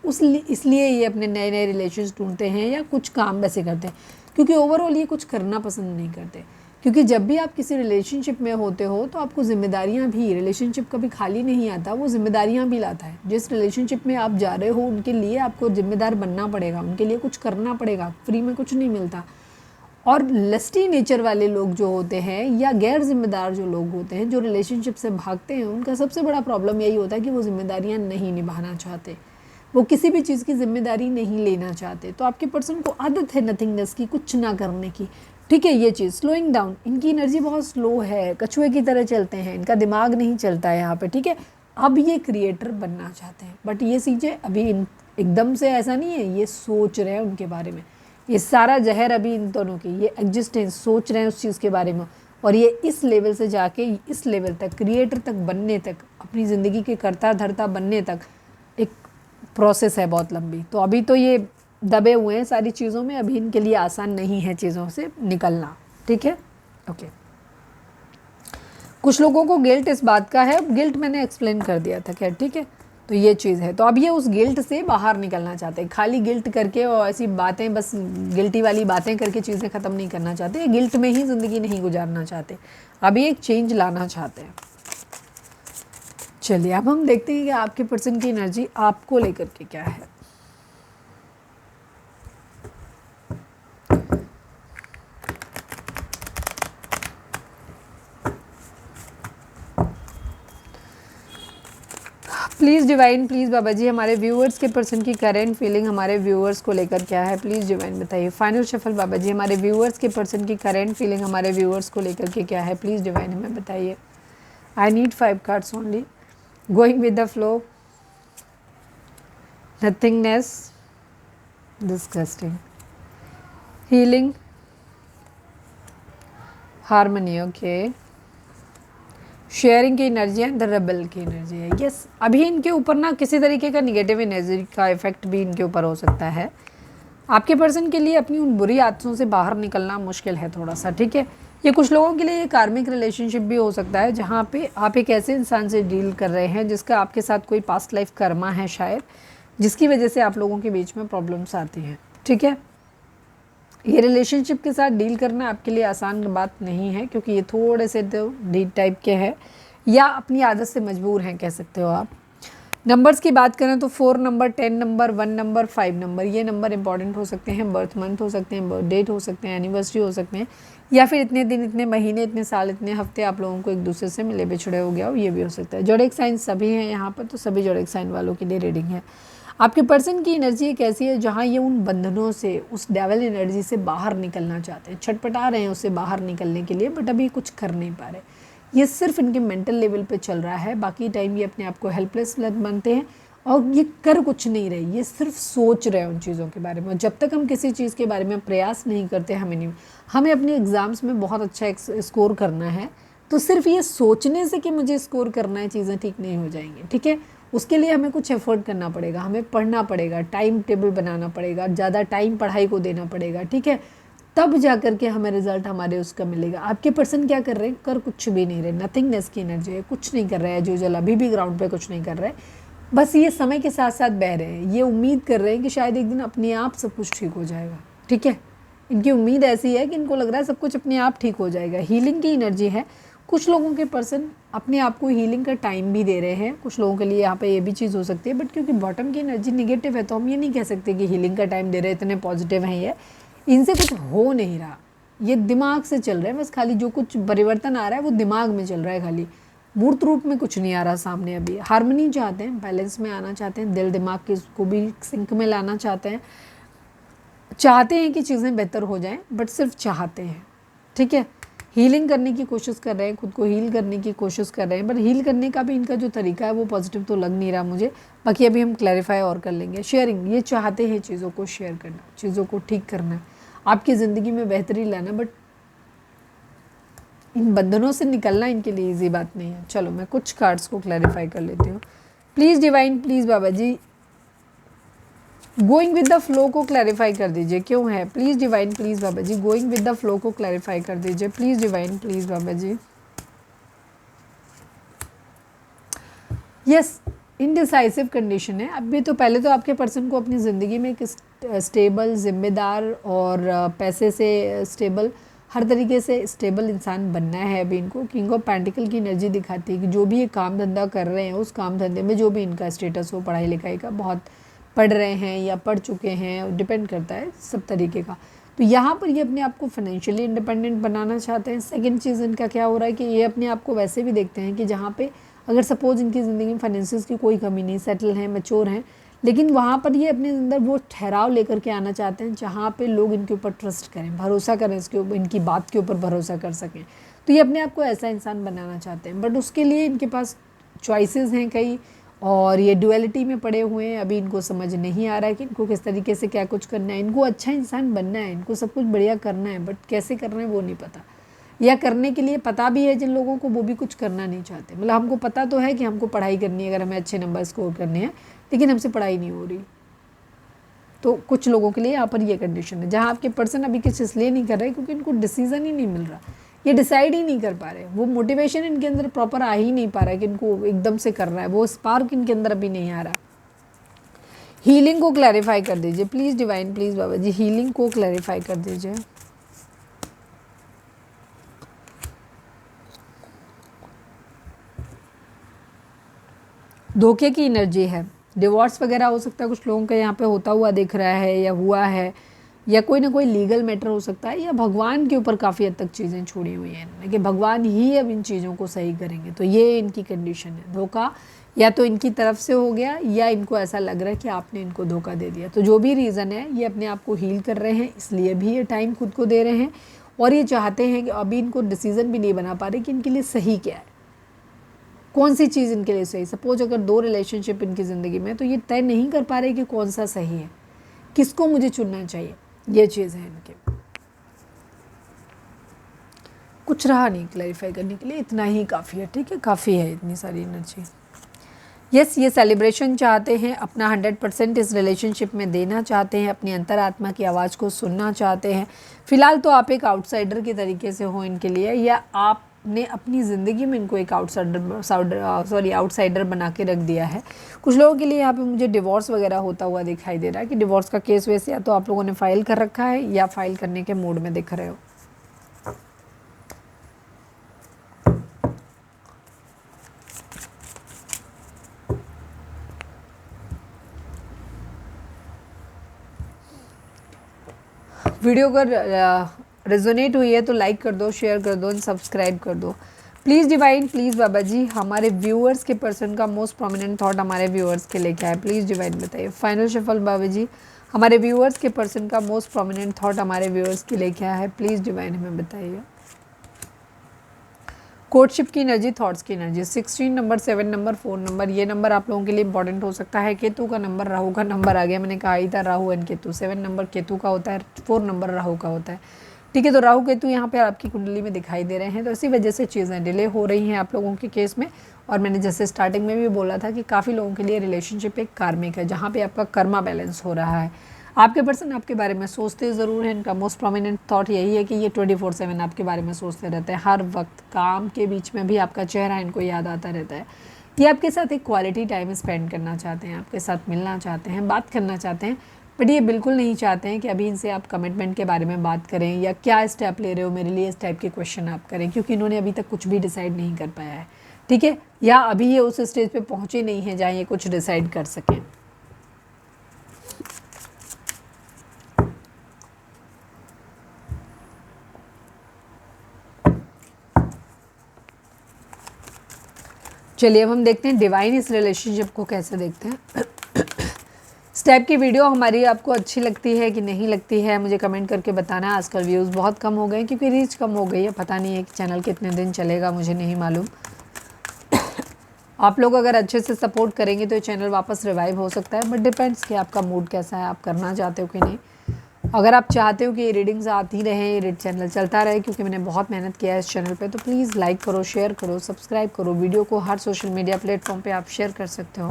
इसलिए ये अपने नए नए रिलेशंस ढूंढते हैं या कुछ काम वैसे करते हैं, क्योंकि ओवरऑल ये कुछ करना पसंद नहीं करते। क्योंकि जब भी आप किसी रिलेशनशिप में होते हो तो आपको जिम्मेदारियां भी, रिलेशनशिप कभी खाली नहीं आता, वो जिम्मेदारियां भी लाता है। जिस रिलेशनशिप में आप जा रहे हो उनके लिए आपको जिम्मेदार बनना पड़ेगा, उनके लिए कुछ करना पड़ेगा, फ्री में कुछ नहीं मिलता। और लस्टी नेचर वाले लोग जो होते हैं या गैर जिम्मेदार जो लोग होते हैं, जो रिलेशनशिप से भागते हैं, उनका सबसे बड़ा प्रॉब्लम यही होता है कि वो जिम्मेदारियां नहीं निभाना चाहते, वो किसी भी चीज़ की जिम्मेदारी नहीं लेना चाहते। तो आपके पर्सन को आदत है नथिंगनेस की, कुछ ना करने की, ठीक है। ये चीज़ स्लोइंग डाउन, इनकी एनर्जी बहुत स्लो है, कछुए की तरह चलते हैं, इनका दिमाग नहीं चलता है यहाँ पे, ठीक है। अब ये क्रिएटर बनना चाहते हैं, बट ये चीज़ें अभी एकदम से ऐसा नहीं है, ये सोच रहे हैं उनके बारे में। ये सारा जहर अभी इन दोनों की, ये एग्जिस्टेंस सोच रहे हैं उस चीज़ के बारे में, और ये इस लेवल से जाके इस लेवल तक, क्रिएटर तक बनने तक, अपनी ज़िंदगी के कर्ता धर्ता बनने तक एक प्रोसेस है बहुत लंबी। तो अभी तो ये दबे हुए हैं सारी चीज़ों में, अभी इनके लिए आसान नहीं है चीज़ों से निकलना, ठीक है, ओके। कुछ लोगों को गिल्ट इस बात का है, गिल्ट मैंने एक्सप्लेन कर दिया था, खैर ठीक है। तो ये चीज़ है, तो अब ये उस गिल्ट से बाहर निकलना चाहते हैं, खाली गिल्ट करके और ऐसी बातें, बस गिल्टी वाली बातें करके चीज़ें ख़त्म नहीं करना चाहते, गिल्ट में ही ज़िंदगी नहीं गुजारना चाहते, अभी एक चेंज लाना चाहते हैं। चलिए अब हम देखते हैं कि आपके पर्सन की एनर्जी आपको लेकर के क्या है। प्लीज़ डिवाइन, प्लीज़ बाबा जी हमारे व्यूअर्स के पर्सन की करेंट फीलिंग हमारे व्यूअर्स को लेकर क्या है, प्लीज़ डिवाइन बताइए। फाइनल शफल बाबा जी हमारे व्यूअर्स के पर्सन की करेंट फीलिंग हमारे व्यूअर्स को लेकर के क्या है, प्लीज़ डिवाइन हमें बताइए। आई need 5 cards only. Going with the flow, nothingness, disgusting, healing, harmony, okay, sharing की एनर्जी है, द रेबल की एनर्जी है। यस, अभी इनके ऊपर ना किसी तरीके का निगेटिव एनर्जी का इफेक्ट भी इनके ऊपर हो सकता है। आपके पर्सन के लिए अपनी उन बुरी आदतों से बाहर निकलना मुश्किल है थोड़ा सा, ठीक है। ये कुछ लोगों के लिए ये कार्मिक रिलेशनशिप भी हो सकता है, जहाँ पे आप एक ऐसे इंसान से डील कर रहे हैं जिसका आपके साथ कोई पास्ट लाइफ कर्मा है शायद, जिसकी वजह से आप लोगों के बीच में प्रॉब्लम्स आती हैं, ठीक है। ये रिलेशनशिप के साथ डील करना आपके लिए आसान बात नहीं है, क्योंकि ये थोड़े से तो डीप टाइप के हैं, या अपनी आदत से मजबूर हैं कह सकते हो आप। नंबर्स की बात करें तो 4 नंबर, 10 नंबर, 1 नंबर, 5 नंबर, ये नंबर इंपॉर्टेंट हो सकते हैं। बर्थ मंथ हो सकते हैं, बर्थ डेट हो सकते हैं, एनिवर्सरी हो सकते हैं, या फिर इतने दिन, इतने महीने, इतने साल, इतने हफ्ते आप लोगों को एक दूसरे से मिले बिछड़े हो गया हो, ये भी हो सकता है। जोडिक साइन सभी हैं यहाँ पर, तो सभी जोडिक साइन वालों के लिए रीडिंग है। आपके पर्सन की एनर्जी एक ऐसी है जहाँ ये उन बंधनों से, उस डेविल एनर्जी से बाहर निकलना चाहते हैं, छटपटा रहे हैं उससे बाहर निकलने के लिए, बट अभी कुछ कर नहीं पा रहे। ये सिर्फ इनके मेंटल लेवल पे चल रहा है, बाकी टाइम ये अपने आप को हेल्पलेस बनते हैं और ये कर कुछ नहीं रहे, ये सिर्फ सोच रहे हैं उन चीज़ों के बारे में। जब तक हम किसी चीज़ के बारे में प्रयास नहीं करते, हमें अपने एग्ज़ाम्स में बहुत अच्छा स्कोर करना है, तो सिर्फ ये सोचने से कि मुझे स्कोर करना है चीज़ें ठीक नहीं हो जाएंगी, ठीक है। उसके लिए हमें कुछ एफर्ट करना पड़ेगा, हमें पढ़ना पड़ेगा, टाइम टेबल बनाना पड़ेगा, ज़्यादा टाइम पढ़ाई को देना पड़ेगा, ठीक है। तब जा कर के हमें रिजल्ट हमारे उसका मिलेगा। आपके पर्सन क्या कर रहे हैं, कर कुछ भी नहीं रहे, नथिंगनेस की एनर्जी है, कुछ नहीं कर रहा है जो जल अभी भी ग्राउंड पे कुछ नहीं कर रहा है, बस ये समय के साथ साथ बह रहे हैं, ये उम्मीद कर रहे हैं कि शायद एक दिन अपने आप सब कुछ ठीक हो जाएगा। ठीक है, इनकी उम्मीद ऐसी है कि इनको लग रहा है सब कुछ अपने आप ठीक हो जाएगा। हीलिंग की एनर्जी है, कुछ लोगों के पर्सन अपने आप को हीलिंग का टाइम भी दे रहे हैं, कुछ लोगों के लिए यहाँ पे ये भी चीज़ हो सकती है, बट क्योंकि बॉटम की एनर्जी निगेटिव है तो हम ये नहीं कह सकते कि हीलिंग का टाइम दे रहे हैं, इतने पॉजिटिव हैं ये, इनसे कुछ हो नहीं रहा, ये दिमाग से चल रहे हैं, बस खाली जो कुछ परिवर्तन आ रहा है वो दिमाग में चल रहा है, खाली मूर्त रूप में कुछ नहीं आ रहा सामने। अभी हार्मनी चाहते हैं, बैलेंस में आना चाहते हैं, दिल दिमाग के को भी सिंक में लाना चाहते हैं, चाहते हैं कि चीज़ें बेहतर हो जाएं, बट सिर्फ चाहते हैं। ठीक है, हीलिंग करने की कोशिश कर रहे हैं, खुद को हील करने की कोशिश कर रहे हैं, बट हील करने का भी इनका जो तरीका है वो पॉजिटिव तो लग नहीं रहा मुझे। बाकी अभी हम क्लैरिफाई और कर लेंगे। शेयरिंग, ये चाहते हैं चीज़ों को शेयर करना, चीज़ों को ठीक करना, आपकी ज़िंदगी में बेहतरी लाना, बट इन बंधनों से निकलना इनके लिए ईजी बात नहीं है। चलो मैं कुछ कार्ड्स को क्लैरिफाई कर लेती हूँ। Please divine, please Baba ji going with the flow को क्लैरिफाई कर दीजिए, क्यों है। Please divine, please Baba ji going with the flow को क्लैरिफाई कर दीजिए। Please divine, please Baba ji. Yes, indecisive condition है अभी तो। पहले तो आपके पर्सन को अपनी ज़िंदगी में एक स्टेबल, जिम्मेदार और पैसे से स्टेबल, हर तरीके से स्टेबल इंसान बनना है अभी इनको। किंग ऑफ पेंटिकल की एनर्जी दिखाती है कि जो भी ये काम धंधा कर रहे हैं, उस काम धंधे में जो भी इनका स्टेटस हो, पढ़ाई लिखाई का, बहुत पढ़ रहे हैं या पढ़ चुके हैं, डिपेंड करता है सब तरीके का, तो यहाँ पर ये अपने आप को फाइनेंशियली इंडिपेंडेंट बनाना चाहते हैं। सेकंड चीज़ इनका क्या हो रहा है कि ये अपने आप को वैसे भी देखते हैं कि जहाँ पे अगर सपोज इनकी ज़िंदगी में फाइनेंसिस की कोई कमी नहीं, सेटल हैं, मैच्योर हैं, लेकिन वहाँ पर ये अपने अंदर वो ठहराव लेकर के आना चाहते हैं जहाँ पे लोग इनके ऊपर ट्रस्ट करें, भरोसा करें, इसके ऊपर, इनकी बात के ऊपर भरोसा कर सकें। तो ये अपने आप को ऐसा इंसान बनाना चाहते हैं, बट उसके लिए इनके पास चॉइसेस हैं कई, और ये डुअलिटी में पड़े हुए हैं। अभी इनको समझ नहीं आ रहा है कि इनको किस तरीके से क्या कुछ करना है। इनको अच्छा इंसान बनना है, इनको सब कुछ बढ़िया करना है, बट कैसे करना है वो नहीं पता, या करने के लिए पता भी है जिन लोगों को, वो भी कुछ करना नहीं चाहते। मतलब हमको पता तो है कि हमको पढ़ाई करनी है, अगर हमें अच्छे नंबर स्कोर करने हैं, लेकिन हमसे पढ़ाई नहीं हो रही। तो कुछ लोगों के लिए यहाँ पर ये कंडीशन है जहाँ आपके पर्सन अभी कुछ इसलिए नहीं कर रहे क्योंकि इनको डिसीजन ही नहीं मिल रहा, ये डिसाइड ही नहीं कर पा रहे, वो मोटिवेशन इनके अंदर प्रॉपर आ ही नहीं पा रहा है कि इनको एकदम से करना है, वो स्पार्क इनके अंदर अभी नहीं आ रहा। हीलिंग को क्लैरिफाई कर दीजिए please divine, please Baba ji healing को क्लैरिफाई कर दीजिए। धोखे की एनर्जी है, डिवोर्स वगैरह हो सकता है कुछ लोगों का यहाँ पे होता हुआ दिख रहा है या हुआ है, या कोई ना कोई लीगल मैटर हो सकता है, या भगवान के ऊपर काफ़ी हद तक चीज़ें छोड़ी हुई हैं कि भगवान ही अब इन चीज़ों को सही करेंगे। तो ये इनकी कंडीशन है। धोखा या तो इनकी तरफ से हो गया, या इनको ऐसा लग रहा है कि आपने इनको धोखा दे दिया। तो जो भी रीज़न है, ये अपने आप को हील कर रहे हैं, इसलिए भी ये टाइम खुद को दे रहे हैं, और ये चाहते हैं कि अभी इनको डिसीज़न भी नहीं बना पा रहे कि इनके लिए सही क्या है, कौन सी चीज़ इनके लिए सही। सपोज अगर 2 रिलेशनशिप इनकी ज़िंदगी में, तो ये तय नहीं कर पा रहे कि कौन सा सही है, किसको मुझे चुनना चाहिए, ये चीज़ है इनके। कुछ रहा नहीं क्लैरिफाई करने के लिए, इतना ही काफ़ी है। ठीक है, काफ़ी है इतनी सारी एनर्जी। यस, ये सेलिब्रेशन चाहते हैं, अपना 100% इस रिलेशनशिप में देना चाहते हैं, अपनी अंतरात्मा की आवाज़ को सुनना चाहते हैं। फ़िलहाल तो आप एक आउटसाइडर के तरीके से हो इनके लिए, या आपने अपनी ज़िंदगी में इनको एक आउटसाइडर बना के रख दिया है। कुछ लोगों के लिए यहाँ पे मुझे डिवोर्स वगैरह होता हुआ दिखाई दे रहा है कि डिवोर्स का केस वैसे या तो आप लोगों ने फाइल कर रखा है, या फाइल करने के मूड में दिख रहे हो। वीडियो अगर रेजोनेट हुई है तो लाइक कर दो, शेयर कर दो, सब्सक्राइब कर दो प्लीज़ डिवाइन, प्लीज़ बाबा जी। हमारे व्यूअर्स के पर्सन का मोस्ट प्रोमिनेंट थॉट हमारे व्यूअर्स के लिए क्या है, प्लीज़ डिवाइन बताइए। फाइनल शफल बाबा जी, हमारे व्यूअर्स के पर्सन का मोस्ट प्रोमिनेंट थॉट हमारे व्यूअर्स के लिए क्या है, प्लीज़ डिवाइन हमें बताइए। कोर्टशिप की एनर्जी, थॉट्स की एनर्जी, 16 नंबर, 7 नंबर, 4 नंबर, ये नंबर आप लोगों के लिए इंपॉर्टेंट हो सकता है। केतु का नंबर, राहु का नंबर आ गया, मैंने कहा ही था राहु एंड केतु। 7 नंबर केतु का होता है, 4 नंबर राहु का होता है। ठीक है, तो राहु केतु यहाँ पे आपकी कुंडली में दिखाई दे रहे हैं, तो इसी वजह से चीज़ें डिले हो रही हैं आप लोगों के केस में। और मैंने जैसे स्टार्टिंग में भी बोला था कि काफ़ी लोगों के लिए रिलेशनशिप एक कार्मिक है, जहाँ पे आपका कर्मा बैलेंस हो रहा है। आपके पर्सन आपके बारे में सोचते ज़रूर हैं, इनका मोस्ट प्रोमिनेंट थॉट यही है कि ये 24/7 आपके बारे में सोचते रहते हैं। हर वक्त काम के बीच में भी आपका चेहरा इनको याद आता रहता है। ये आपके साथ एक क्वालिटी टाइम स्पेंड करना चाहते हैं, आपके साथ मिलना चाहते हैं, बात करना चाहते हैं, बट ये बिल्कुल नहीं चाहते हैं कि अभी इनसे आप कमिटमेंट के बारे में बात करें या क्या स्टेप ले रहे हो मेरे लिए, इस टाइप के क्वेश्चन आप करें, क्योंकि इन्होंने अभी तक कुछ भी डिसाइड नहीं कर पाया है। ठीक है, या अभी ये उस स्टेज पे पहुँचे नहीं हैं जहाँ ये कुछ डिसाइड कर सकें। चलिए अब हम देखते हैं डिवाइन इस रिलेशनशिप को कैसे देखते हैं। इस टाइप की वीडियो हमारी आपको अच्छी लगती है कि नहीं लगती है, मुझे कमेंट करके बताना है। आजकल व्यूज़ बहुत कम हो गए हैं क्योंकि रीच कम हो गई है। पता नहीं है कि चैनल कितने दिन चलेगा, मुझे नहीं मालूम। आप लोग अगर अच्छे से सपोर्ट करेंगे तो ये चैनल वापस रिवाइव हो सकता है, बट डिपेंड्स कि आपका मूड कैसा है, आप करना चाहते हो कि नहीं। अगर आप चाहते हो कि ये रीडिंग्स आती रहें, ये चैनल चलता रहे, क्योंकि मैंने बहुत मेहनत किया है इस चैनल पे, तो प्लीज़ लाइक करो, शेयर करो, सब्सक्राइब करो। वीडियो को हर सोशल मीडिया प्लेटफॉर्म पे आप शेयर कर सकते हो।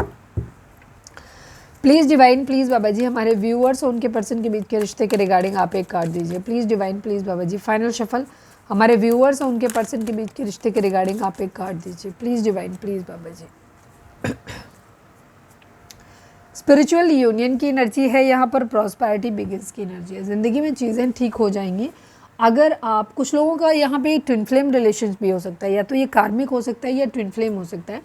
प्लीज़ डिवाइन, प्लीज़ बाबा जी, हमारे व्यूअर्स और उनके पर्सन के बीच के रिश्ते के रिगार्डिंग आप एक कार्ड दीजिए। Please divine, please Baba ji, final shuffle, हमारे व्यूअर्स और उनके पर्सन के बीच के रिश्ते के रिगार्डिंग आप एक कार्ड दीजिए। Please divine, please Baba ji. Spiritual union की एनर्जी है यहाँ पर, प्रॉस्पेरिटी बिगिंस की एनर्जी है। ज़िंदगी में चीज़ें ठीक हो जाएंगी अगर आप, कुछ लोगों का यहाँ पे ट्विन फ्लेम रिलेशन भी हो सकता है, या तो ये कार्मिक हो सकता है या ट्विन फ्लेम हो सकता है,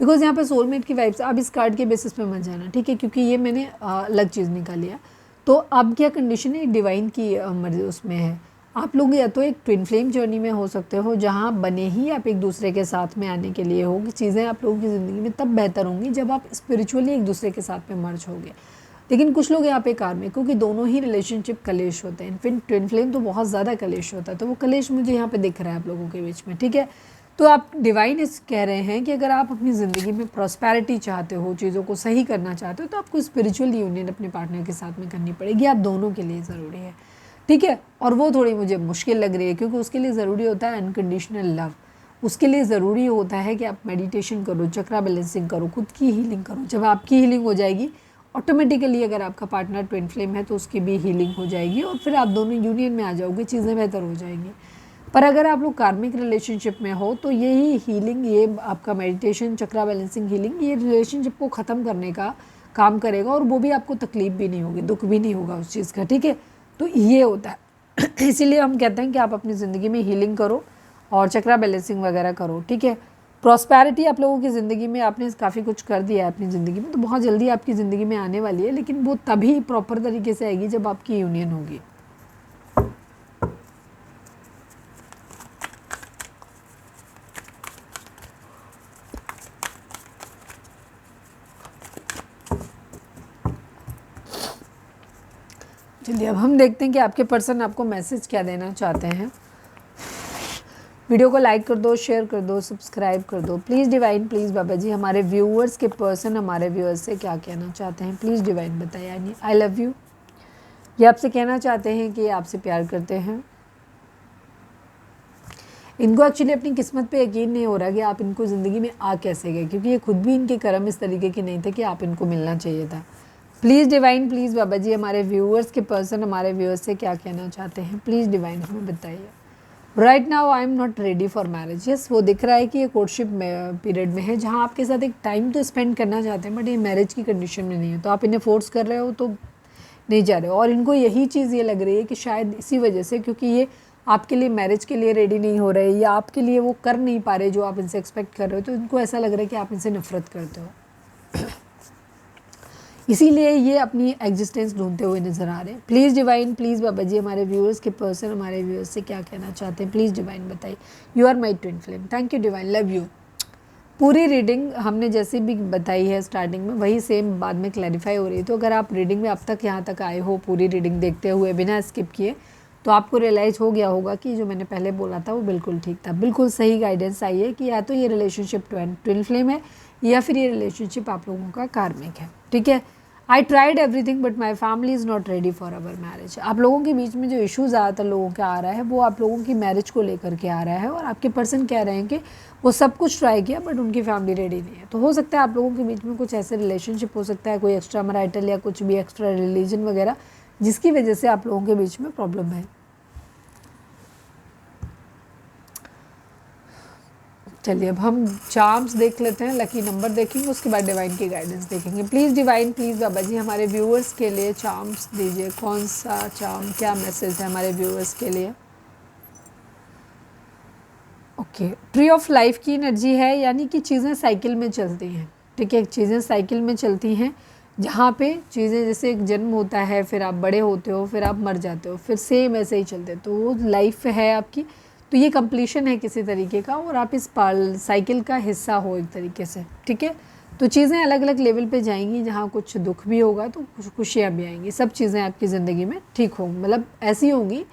बिकॉज यहाँ पे सोलमेट की वाइब्स। अब इस कार्ड के बेसिस पे मत जाना, ठीक है, क्योंकि ये मैंने अलग चीज़ निकाली है। तो अब क्या कंडीशन है, डिवाइन की मर्जी उसमें है। आप लोग या तो एक ट्विन फ्लेम जर्नी में हो सकते हो, जहाँ बने ही आप एक दूसरे के साथ में आने के लिए हो कि चीज़ें आप लोगों की ज़िंदगी में तब बेहतर होंगी जब आप स्पिरिचुअली एक दूसरे के साथ में मर्ज होगे। लेकिन कुछ लोग यहाँ पे कार्मिक, क्योंकि दोनों ही रिलेशनशिप कलेश होते हैं। फिर ट्विन फ्लेम तो बहुत ज़्यादा कलेश होता है, तो वो कलेश मुझे यहाँ पे दिख रहा है आप लोगों के बीच में। ठीक है, तो आप डिवाइन इस कह रहे हैं कि अगर आप अपनी ज़िंदगी में प्रॉस्पेरिटी चाहते हो, चीज़ों को सही करना चाहते हो, तो आपको स्पिरिचुअल यूनियन अपने पार्टनर के साथ में करनी पड़ेगी। आप दोनों के लिए ज़रूरी है, ठीक है। और वो थोड़ी मुझे मुश्किल लग रही है, क्योंकि उसके लिए ज़रूरी होता है अनकंडीशनल लव। उसके लिए ज़रूरी होता है कि आप मेडिटेशन करो, चक्रा बैलेंसिंग करो, खुद की हीलिंग करो। जब आपकी हीलिंग हो जाएगी, ऑटोमेटिकली अगर आपका पार्टनर ट्विन फ्लेम है तो उसकी भी हीलिंग हो जाएगी, और फिर आप दोनों यूनियन में आ जाओगे, चीज़ें बेहतर हो जाएंगी। पर अगर आप लोग कार्मिक रिलेशनशिप में हो तो यही हीलिंग, ये आपका मेडिटेशन, चक्रा बैलेंसिंग हीलिंग, ये रिलेशनशिप को ख़त्म करने का काम करेगा, और वो भी आपको तकलीफ भी नहीं होगी, दुख भी नहीं होगा उस चीज़ का। ठीक है, तो ये होता है। इसीलिए हम कहते हैं कि आप अपनी ज़िंदगी में हीलिंग करो और चक्रा बैलेंसिंग वगैरह करो। ठीक है, प्रॉस्पेरिटी आप लोगों की ज़िंदगी में, आपने काफ़ी कुछ कर दिया है अपनी ज़िंदगी में, तो बहुत जल्दी आपकी ज़िंदगी में आने वाली है, लेकिन वो तभी प्रॉपर तरीके से आएगी जब आपकी यूनियन होगी। चलिए अब हम देखते हैं कि आपके पर्सन आपको मैसेज क्या देना चाहते हैं। वीडियो को लाइक कर दो, शेयर कर दो, सब्सक्राइब कर दो। प्लीज़ डिवाइन, प्लीज़ बाबा जी, हमारे व्यूअर्स के पर्सन हमारे व्यूअर्स से क्या कहना चाहते हैं, प्लीज़ डिवाइन बताइए। यानी आई लव यू, ये आपसे कहना चाहते हैं कि आपसे प्यार करते हैं। इनको एक्चुअली अपनी किस्मत पे यकीन नहीं हो रहा कि आप इनको ज़िंदगी में आ कैसे गए, क्योंकि ये खुद भी इनके कर्म इस तरीके के नहीं थे कि आप इनको मिलना चाहिए था। प्लीज़ डिवाइन, प्लीज़ बाबा जी, हमारे व्यूअर्स के पर्सन हमारे व्यूअर्स से क्या कहना चाहते हैं, प्लीज़ डिवाइन हमें बताइए। Right now I am not ready for marriage. Yes, वो दिख रहा है कि ये कोर्टशिप पीरियड में है, जहाँ आपके साथ एक टाइम तो स्पेंड करना चाहते हैं, बट ये मैरिज की कंडीशन में नहीं है। तो आप इन्हें फोर्स कर रहे हो तो नहीं जा रहे हो, और इनको यही चीज़ ये लग रही है कि शायद इसी वजह से, क्योंकि ये आपके लिए मैरिज के लिए रेडी नहीं हो रहे, या आपके लिए वो कर नहीं पा रहे जो आप इनसे एक्सपेक्ट कर रहे हो, तो इनको ऐसा लग रहा है कि आप इनसे नफरत करते हो। इसीलिए ये अपनी एग्जिस्टेंस ढूंढते हुए नज़र आ रहे हैं। प्लीज़ डिवाइन, प्लीज़ बाबा जी, हमारे व्यूअर्स के पर्सन हमारे व्यूअर्स से क्या कहना चाहते हैं, प्लीज़ डिवाइन बताइए। You are my twin flame. Thank you divine, love you. पूरी रीडिंग हमने जैसे भी बताई है स्टार्टिंग में, वही सेम बाद में क्लैरिफाई हो रही है। तो अगर आप रीडिंग में अब तक यहाँ तक आए हो, पूरी रीडिंग देखते हुए बिना स्किप किए, तो आपको रियलाइज़ हो गया होगा कि जो मैंने पहले बोला था वो बिल्कुल ठीक था। बिल्कुल सही गाइडेंस आई है कि या तो ये रिलेशनशिप ट्विन फ्लेम है, या फिर ये रिलेशनशिप आप लोगों का कार्मिक है। ठीक है, I tried everything but my family is not ready for our marriage. आप लोगों के बीच में जो इशू ज़्यादातर लोगों का आ रहा है, वो आप लोगों की मैरिज को लेकर के आ रहा है, और आपके पर्सन कह रहे हैं कि वो सब कुछ ट्राई किया बट उनकी फैमिली रेडी नहीं है। तो हो सकता है आप लोगों के बीच में कुछ ऐसे रिलेशनशिप हो सकता है, कोई एक्स्ट्रा मैरिटल या कुछ भी एक्स्ट्रा रिलीजन वगैरह, जिसकी वजह से आप लोगों के बीच में प्रॉब्लम है। चलिए अब हम चार्म्स देख लेते हैं, लकी नंबर देखेंगे, उसके बाद डिवाइन की गाइडेंस देखेंगे। प्लीज़ डिवाइन, प्लीज़ बाबा जी हमारे व्यूअर्स के लिए चार्म्स दीजिए। कौन सा चार्म, क्या मैसेज है हमारे व्यूअर्स के लिए? ओके, ट्री ऑफ लाइफ की एनर्जी है, यानी कि चीज़ें साइकिल में चलती हैं। ठीक है, चीज़ें साइकिल में चलती हैं, जहाँ पे चीज़ें जैसे एक जन्म होता है, फिर आप बड़े होते हो, फिर आप मर जाते हो, फिर सेम ऐसे ही चलते, तो वो लाइफ है आपकी। तो ये कंप्लीशन है किसी तरीके का, और आप इस साइकिल का हिस्सा हो एक तरीके से। ठीक है, तो चीज़ें अलग अलग लेवल पे जाएंगी, जहाँ कुछ दुख भी होगा तो कुछ खुशियाँ भी आएंगी। सब चीज़ें आपकी ज़िंदगी में ठीक होंगी, मतलब ऐसी होंगी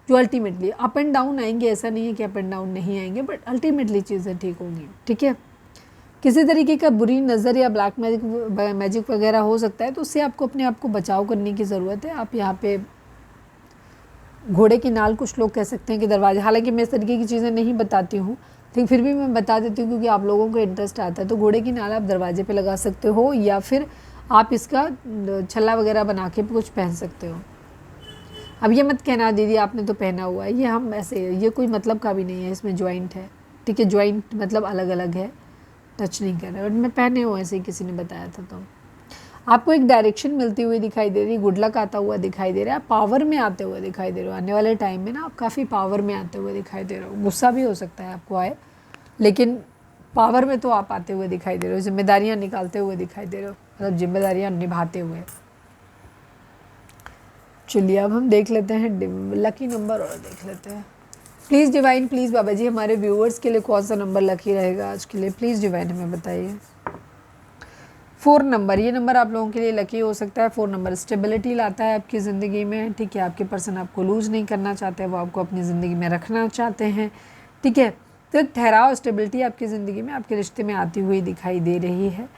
जो अल्टीमेटली, अप एंड डाउन आएंगे, ऐसा नहीं है कि अप एंड डाउन नहीं आएंगे, बट अल्टीमेटली चीज़ें ठीक होंगी। ठीक है, किसी तरीके का बुरी नज़र या ब्लैक मैजिक वगैरह हो सकता है, तो उससे आपको अपने आप को बचाव करने की ज़रूरत है। आप यहाँ पे घोड़े की नाल, कुछ लोग कह सकते हैं कि दरवाजे, हालांकि मैं इस तरीके की चीज़ें नहीं बताती हूँ, लेकिन फिर भी मैं बता देती हूँ क्योंकि आप लोगों को इंटरेस्ट आता है। तो घोड़े की नाल आप दरवाजे पे लगा सकते हो, या फिर आप इसका छल्ला वगैरह बना के कुछ पहन सकते हो। अब ये मत कहना दीदी आपने तो पहना हुआ है, ये हम ऐसे, ये कोई मतलब का भी नहीं है, इसमें ज्वाइंट है। ठीक है, ज्वाइंट मतलब अलग अलग है, टच नहीं कर रहा है, बट मैं पहने हुए ऐसे ही किसी ने बताया था। तो आपको एक डायरेक्शन मिलती हुई दिखाई दे रही है, गुड लक आता हुआ दिखाई दे रहा है, पावर में आते हुए दिखाई दे रहे हो। आने वाले टाइम में ना आप काफ़ी पावर में आते हुए दिखाई दे रहे हो। गुस्सा भी हो सकता है आपको आए, लेकिन पावर में तो आप आते हुए दिखाई दे रहे हो, जिम्मेदारियाँ निकालते हुए दिखाई दे रहे हो, मतलब जिम्मेदारियाँ निभाते हुए। चलिए अब हम देख लेते हैं लकी नंबर, और देख लेते हैं। प्लीज़ डिवाइन, प्लीज़ बाबा जी हमारे व्यूअर्स के लिए कौन सा नंबर लकी रहेगा आज के लिए? प्लीज़ डिवाइन हमें बताइए। 4 नंबर, ये नंबर आप लोगों के लिए लकी हो सकता है। 4 नंबर स्टेबिलिटी लाता है आपकी ज़िंदगी में। ठीक है, आपके पर्सन आपको लूज़ नहीं करना चाहते, वो आपको अपनी ज़िंदगी में रखना चाहते हैं। ठीक है, तो ठहराव, स्टेबिलिटी आपकी ज़िंदगी में, आपके रिश्ते में आती हुई दिखाई दे रही है।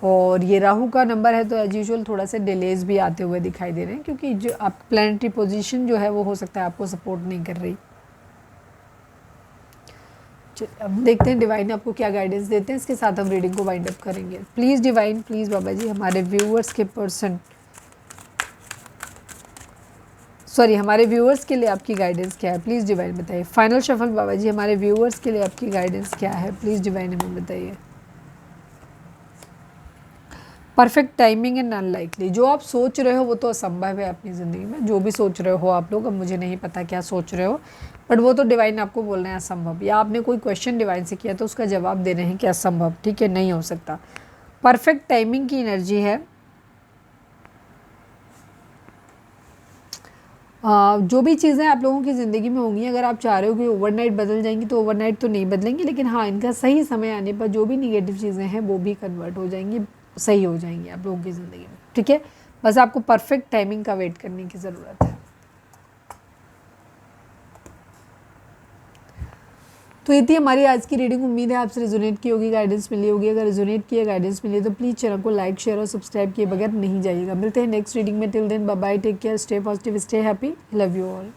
और ये राहु का नंबर है, तो एज यूजुअल थोड़ा सा डिलेज भी आते हुए दिखाई दे रहे हैं, क्योंकि जो आप प्लानिटरी पोजीशन जो है वो हो सकता है आपको सपोर्ट नहीं कर रही। अब देखते हैं डिवाइन आपको क्या गाइडेंस देते हैं, इसके साथ हम रीडिंग को वाइंड अप करेंगे। प्लीज़ डिवाइन, प्लीज़ बाबा जी हमारे व्यूअर्स के पर्सन, सॉरी हमारे व्यूअर्स के लिए आपकी गाइडेंस क्या है? प्लीज़ डिवाइन बताइए। फाइनल शफल बाबा जी हमारे व्यूअर्स के लिए आपकी गाइडेंस क्या है? प्लीज़ डिवाइन हमें बताइए। परफेक्ट टाइमिंग एंड अनलाइकली, जो आप सोच रहे हो वो तो असंभव है अपनी ज़िंदगी में। जो भी सोच रहे हो आप लोग, अब मुझे नहीं पता क्या सोच रहे हो, बट वो तो डिवाइन आपको बोल रहे हैं असंभव, या आपने कोई क्वेश्चन डिवाइन से किया तो उसका जवाब दे रहे हैं कि असंभव। ठीक है, नहीं हो सकता। परफेक्ट टाइमिंग की एनर्जी है। जो भी चीज़ें आप लोगों की ज़िंदगी में होंगी, अगर आप चाह रहे हो कि ओवरनाइट बदल जाएंगी तो ओवरनाइट तो नहीं बदलेंगी, लेकिन हाँ इनका सही समय आने पर जो भी निगेटिव चीज़ें हैं वो भी कन्वर्ट हो जाएंगी, सही हो जाएंगी आप लोगों की ज़िंदगी में। ठीक है, बस आपको परफेक्ट टाइमिंग का वेट करने की ज़रूरत है। तो ये थी हमारी आज की रीडिंग। उम्मीद है आपसे रिजोनेट की होगी, गाइडेंस मिली होगी। अगर रिजोनेट की गाइडेंस मिली तो प्लीज़ चैनल को लाइक, शेयर और सब्सक्राइब किए बगैर नहीं जाइएगा। मिलते हैं नेक्स्ट रीडिंग में। Till then bye bye, take care, stay positive, stay happy, love you all.